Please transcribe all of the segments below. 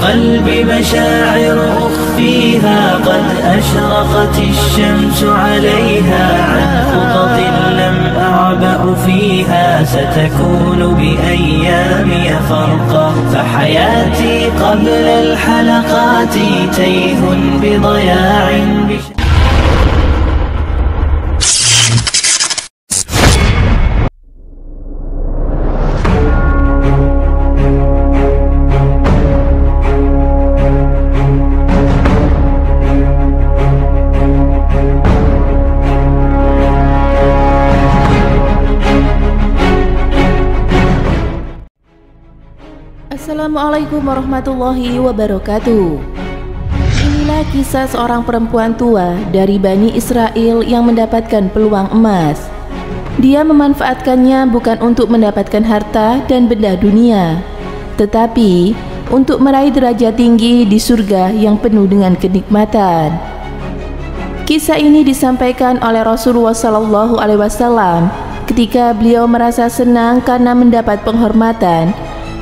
قلبي مشاعر أخفيها قد أشرقت الشمس عليها عن خطط لم أعبأ فيها ستكون بأيامي فرقا فحياتي قبل الحلقات تيه بضياع Assalamualaikum warahmatullahi wabarakatuh. Inilah kisah seorang perempuan tua dari Bani Israel yang mendapatkan peluang emas. Dia memanfaatkannya bukan untuk mendapatkan harta dan benda dunia, tetapi untuk meraih derajat tinggi di surga yang penuh dengan kenikmatan. Kisah ini disampaikan oleh Rasulullah SAW ketika beliau merasa senang karena mendapat penghormatan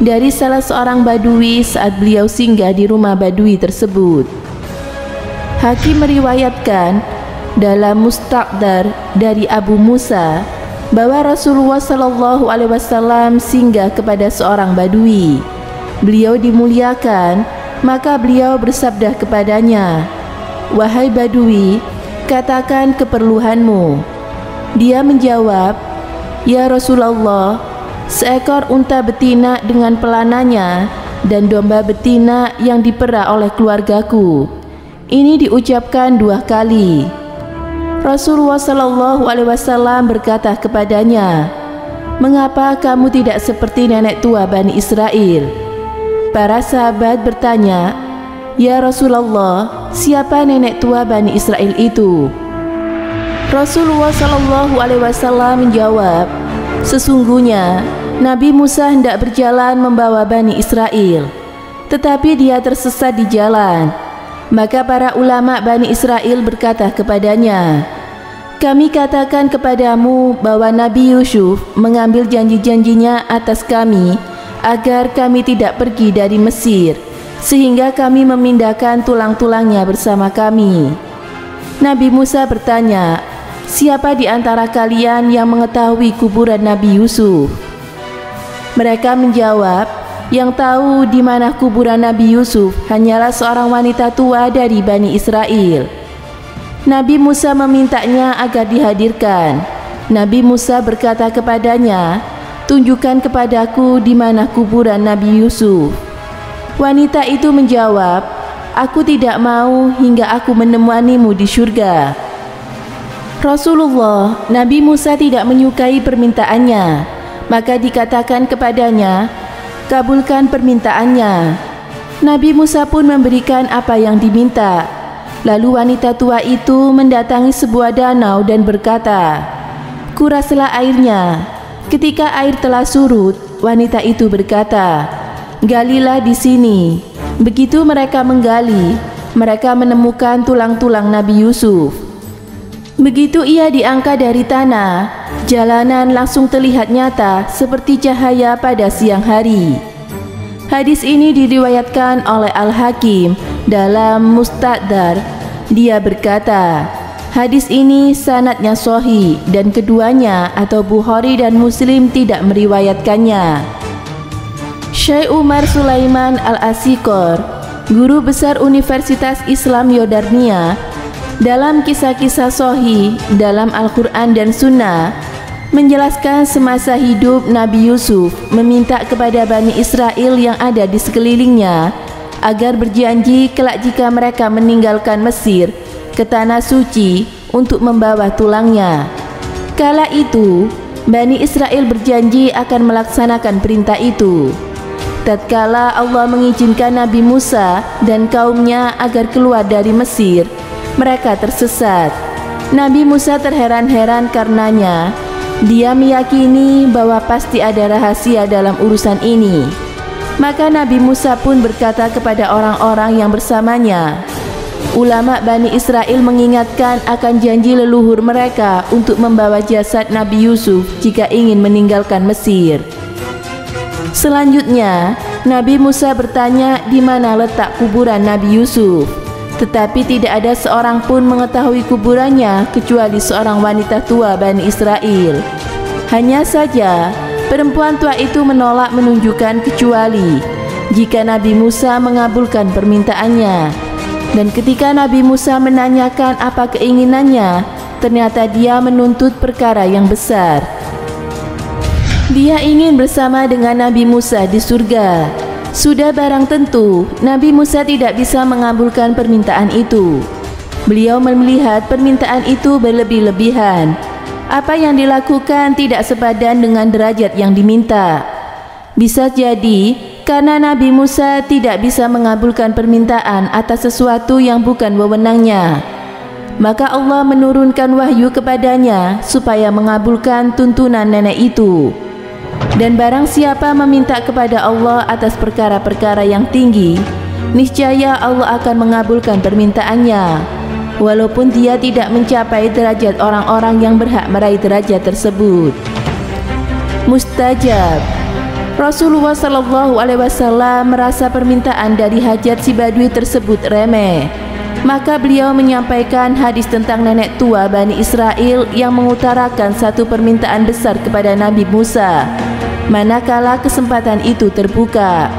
dari salah seorang badui saat beliau singgah di rumah badui tersebut. Hakim meriwayatkan dalam Mustaqdar dari Abu Musa bahwa Rasulullah SAW singgah kepada seorang badui. Beliau dimuliakan, maka beliau bersabda kepadanya, "Wahai badui, katakan keperluanmu." Dia menjawab, "Ya Rasulullah, seekor unta betina dengan pelananya dan domba betina yang dipera oleh keluargaku." Ini diucapkan 2 kali. Rasulullah SAW berkata kepadanya, "Mengapa kamu tidak seperti nenek tua Bani Israel?" Para sahabat bertanya, "Ya Rasulullah, siapa nenek tua Bani Israel itu?" Rasulullah SAW menjawab, "Sesungguhnya Nabi Musa hendak berjalan membawa Bani Israel, tetapi dia tersesat di jalan. Maka para ulama Bani Israel berkata kepadanya, 'Kami katakan kepadamu bahwa Nabi Yusuf mengambil janji-janjinya atas kami agar kami tidak pergi dari Mesir, sehingga kami memindahkan tulang-tulangnya bersama kami.' Nabi Musa bertanya, 'Siapa di antara kalian yang mengetahui kuburan Nabi Yusuf?' Mereka menjawab, 'Yang tahu di mana kuburan Nabi Yusuf hanyalah seorang wanita tua dari Bani Israel.' Nabi Musa memintanya agar dihadirkan. Nabi Musa berkata kepadanya, 'Tunjukkan kepadaku di mana kuburan Nabi Yusuf.' Wanita itu menjawab, 'Aku tidak mau hingga aku menemuanimu di surga.' Rasulullah, Nabi Musa tidak menyukai permintaannya, maka dikatakan kepadanya, 'Kabulkan permintaannya.' Nabi Musa pun memberikan apa yang diminta. Lalu wanita tua itu mendatangi sebuah danau dan berkata, 'Kuraslah airnya.' Ketika air telah surut, wanita itu berkata, 'Galilah di sini.' Begitu mereka menggali, mereka menemukan tulang-tulang Nabi Yusuf. Begitu ia diangkat dari tanah, jalanan langsung terlihat nyata seperti cahaya pada siang hari. Hadis ini diriwayatkan oleh Al-Hakim dalam Mustaqdar. Dia berkata, hadis ini sanadnya sahih dan keduanya atau Bukhari dan Muslim tidak meriwayatkannya. Syekh Umar Sulaiman Al-Asikor, guru besar Universitas Islam Yordania, dalam kisah-kisah sahih dalam Al-Quran dan Sunnah menjelaskan semasa hidup Nabi Yusuf meminta kepada Bani Israel yang ada di sekelilingnya agar berjanji kelak jika mereka meninggalkan Mesir ke tanah suci untuk membawa tulangnya. Kala itu Bani Israel berjanji akan melaksanakan perintah itu. Tatkala Allah mengizinkan Nabi Musa dan kaumnya agar keluar dari Mesir, mereka tersesat. Nabi Musa terheran-heran karenanya. Dia meyakini bahwa pasti ada rahasia dalam urusan ini. Maka Nabi Musa pun berkata kepada orang-orang yang bersamanya, ulama Bani Israel mengingatkan akan janji leluhur mereka untuk membawa jasad Nabi Yusuf jika ingin meninggalkan Mesir. Selanjutnya, Nabi Musa bertanya di mana letak kuburan Nabi Yusuf, tetapi tidak ada seorang pun mengetahui kuburannya kecuali seorang wanita tua Bani Israel. Hanya saja perempuan tua itu menolak menunjukkan kecuali jika Nabi Musa mengabulkan permintaannya. Dan ketika Nabi Musa menanyakan apa keinginannya, ternyata dia menuntut perkara yang besar. Dia ingin bersama dengan Nabi Musa di surga. Sudah barang tentu Nabi Musa tidak bisa mengabulkan permintaan itu. Beliau melihat permintaan itu berlebih-lebihan. Apa yang dilakukan tidak sepadan dengan derajat yang diminta. Bisa jadi karena Nabi Musa tidak bisa mengabulkan permintaan atas sesuatu yang bukan wewenangnya, maka Allah menurunkan wahyu kepadanya supaya mengabulkan tuntunan nenek itu. Dan barang siapa meminta kepada Allah atas perkara-perkara yang tinggi, niscaya Allah akan mengabulkan permintaannya, walaupun dia tidak mencapai derajat orang-orang yang berhak meraih derajat tersebut. Mustajab. Rasulullah SAW merasa permintaan dari hajat si badui tersebut remeh. Maka beliau menyampaikan hadis tentang nenek tua Bani Israel yang mengutarakan satu permintaan besar kepada Nabi Musa, manakala kesempatan itu terbuka.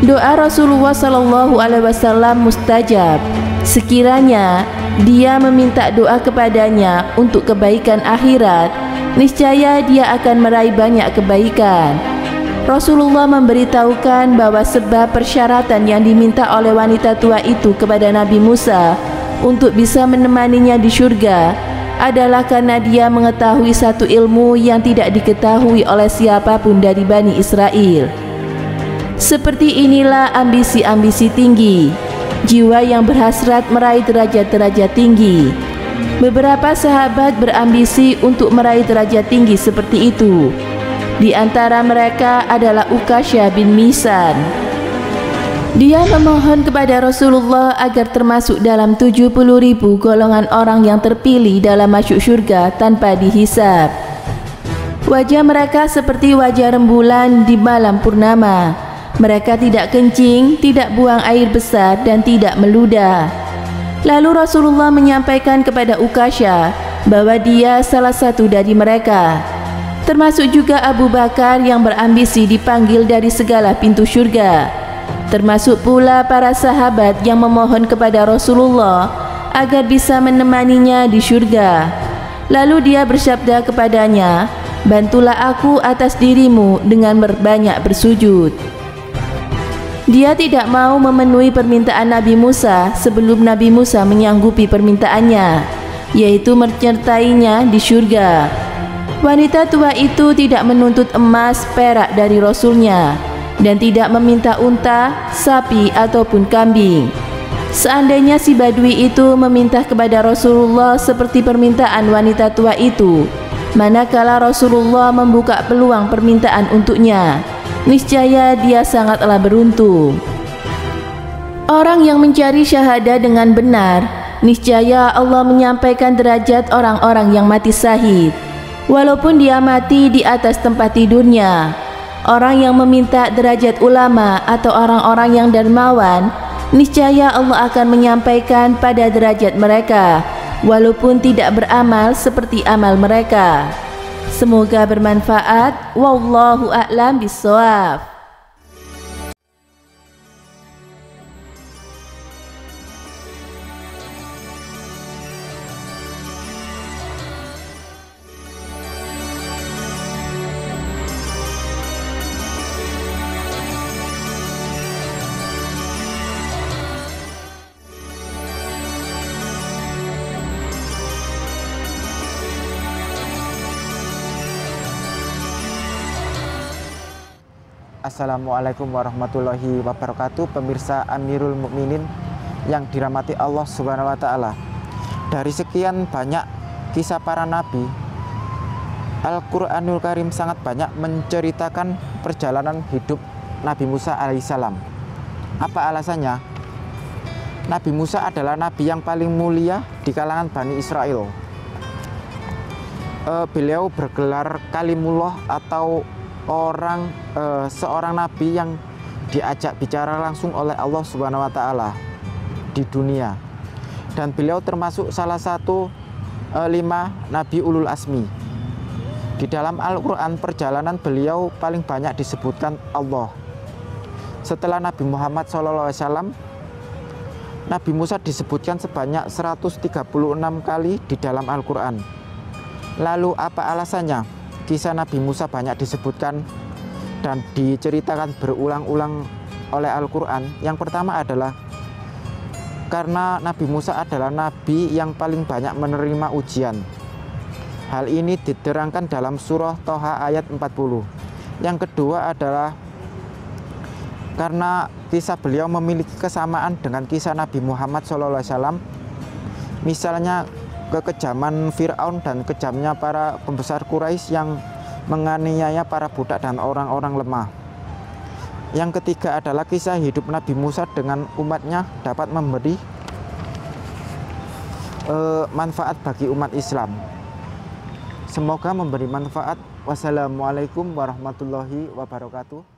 Doa Rasulullah SAW mustajab. Sekiranya dia meminta doa kepadanya untuk kebaikan akhirat, niscaya dia akan meraih banyak kebaikan. Rasulullah memberitahukan bahwa sebab persyaratan yang diminta oleh wanita tua itu kepada Nabi Musa untuk bisa menemaninya di surga adalah karena dia mengetahui satu ilmu yang tidak diketahui oleh siapapun dari Bani Israel. Seperti inilah ambisi-ambisi tinggi, jiwa yang berhasrat meraih derajat-derajat tinggi. Beberapa sahabat berambisi untuk meraih derajat tinggi seperti itu. Di antara mereka adalah Uqasyah bin Mihsan. Dia memohon kepada Rasulullah agar termasuk dalam 70.000 golongan orang yang terpilih dalam masuk surga tanpa dihisab. Wajah mereka seperti wajah rembulan di malam purnama. Mereka tidak kencing, tidak buang air besar, dan tidak meludah. Lalu Rasulullah menyampaikan kepada Uqasyah bahwa dia salah satu dari mereka. Termasuk juga Abu Bakar yang berambisi dipanggil dari segala pintu surga. Termasuk pula para sahabat yang memohon kepada Rasulullah agar bisa menemaninya di surga. Lalu dia bersabda kepadanya, "Bantulah aku atas dirimu dengan berbanyak bersujud." Dia tidak mau memenuhi permintaan Nabi Musa sebelum Nabi Musa menyanggupi permintaannya, yaitu menyertainya di surga. Wanita tua itu tidak menuntut emas, perak dari Rasulnya, dan tidak meminta unta, sapi, ataupun kambing. Seandainya si badui itu meminta kepada Rasulullah seperti permintaan wanita tua itu, manakala Rasulullah membuka peluang permintaan untuknya, niscaya dia sangatlah beruntung. Orang yang mencari syahadah dengan benar, niscaya Allah menyampaikan derajat orang-orang yang mati syahid, walaupun dia mati di atas tempat tidurnya. Orang yang meminta derajat ulama atau orang-orang yang dermawan, niscaya Allah akan menyampaikan pada derajat mereka, walaupun tidak beramal seperti amal mereka. Semoga bermanfaat. Wallahu a'lam bishawab. Assalamualaikum warahmatullahi wabarakatuh. Pemirsa Amirul Mukminin yang dirahmati Allah Subhanahu wa Ta'ala. Dari sekian banyak kisah para nabi, Al-Quranul Karim sangat banyak menceritakan perjalanan hidup Nabi Musa alaihissalam. Apa alasannya? Nabi Musa adalah nabi yang paling mulia di kalangan Bani Israel. Beliau bergelar Kalimullah atau seorang nabi yang diajak bicara langsung oleh Allah Subhanahu wa taala di dunia. Dan beliau termasuk salah satu 5 nabi ulul asmi. Di dalam Al-Qur'an perjalanan beliau paling banyak disebutkan Allah. Setelah Nabi Muhammad SAW, Nabi Musa disebutkan sebanyak 136 kali di dalam Al-Qur'an. Lalu apa alasannya kisah Nabi Musa banyak disebutkan dan diceritakan berulang-ulang oleh Al-Qur'an? Yang pertama adalah karena Nabi Musa adalah nabi yang paling banyak menerima ujian. Hal ini diterangkan dalam surah Toha ayat 40. Yang kedua adalah karena kisah beliau memiliki kesamaan dengan kisah Nabi Muhammad SAW. Misalnya kekejaman Fir'aun dan kejamnya para pembesar Quraisy yang menganiaya para budak dan orang-orang lemah. Yang ketiga adalah kisah hidup Nabi Musa dengan umatnya dapat memberi manfaat bagi umat Islam. Semoga memberi manfaat. Wassalamualaikum warahmatullahi wabarakatuh.